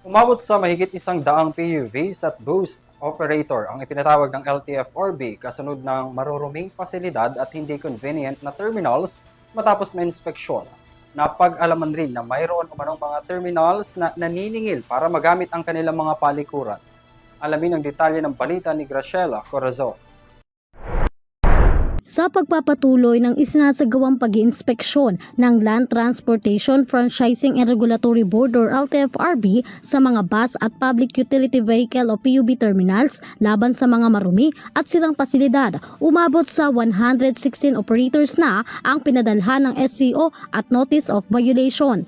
Umabot sa mahigit 100 PUVs at boost operator ang ipinatawag ng LTFRB kasunod ng maruruming pasilidad at hindi convenient na terminals matapos may inspeksyon. Napag-alaman rin na mayroon umanong mga terminals na naniningil para magamit ang kanilang mga palikuran. Alamin ang detalye ng balita ni Graciela Corazon. Sa pagpapatuloy ng isinasagawang pag-iinspeksyon ng Land Transportation Franchising and Regulatory Board or LTFRB sa mga bus at public utility vehicle o PUV terminals laban sa mga marumi at sirang pasilidad, umabot sa 116 operators na ang pinadalhan ng SCO at Notice of Violation.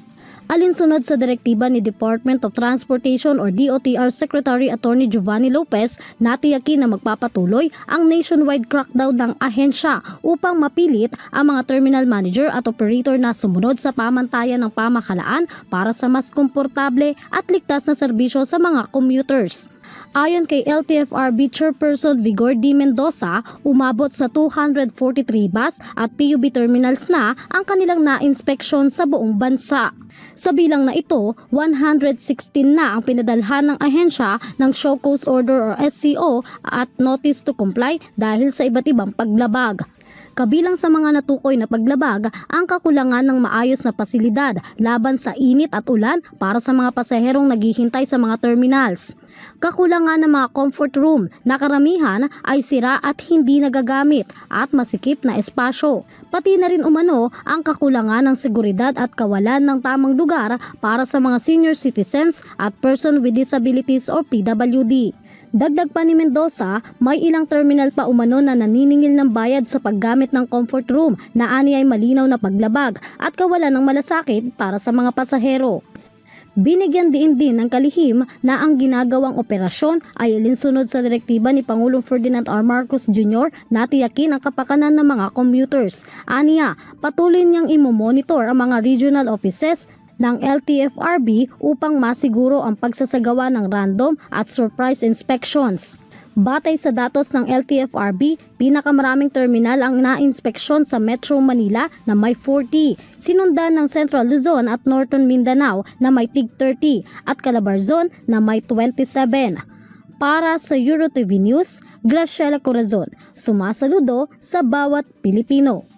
Alinsunod sa direktiba ni Department of Transportation or DOTR Secretary Attorney Giovanni Lopez, natiyakin na magpapatuloy ang nationwide crackdown ng ahensya upang mapilit ang mga terminal manager at operator na sumunod sa pamantayan ng pamahalaan para sa mas komportable at ligtas na serbisyo sa mga commuters. Ayon kay LTFRB Chairperson Vigor D. Mendoza, umabot sa 243 bus at PUV terminals na ang kanilang na-inspeksyon sa buong bansa. Sa bilang na ito, 116 na ang pinadalhan ng ahensya ng Show Cause Order or SCO at Notice to Comply dahil sa iba't ibang paglabag. Kabilang sa mga natukoy na paglabag ang kakulangan ng maayos na pasilidad laban sa init at ulan para sa mga pasaherong naghihintay sa mga terminals. Kakulangan ng mga comfort room na karamihan ay sira at hindi nagagamit at masikip na espasyo. Pati na rin umano ang kakulangan ng seguridad at kawalan ng tamang lugar para sa mga senior citizens at person with disabilities o PWD. Dagdag pa ni Mendoza, may ilang terminal pa umano na naniningil ng bayad sa paggamit ng comfort room na ani ay malinaw na paglabag at kawalan ng malasakit para sa mga pasahero. Binigyan din ng kalihim na ang ginagawang operasyon ay alinsunod sa direktiba ni Pangulong Ferdinand R. Marcos Jr. na tiyakin ang kapakanan ng mga commuters. Aniya, patuloy niyang imomonitor ang mga regional offices ng LTFRB upang masiguro ang pagsasagawa ng random at surprise inspections. Batay sa datos ng LTFRB, pinakamaraming terminal ang na-inspeksyon sa Metro Manila na may 40, sinundan ng Central Luzon at Northern Mindanao na may tig 30 at Calabarzon na may 27. Para sa EuroTV News, Graciela Corazon, sumasaludo sa bawat Pilipino.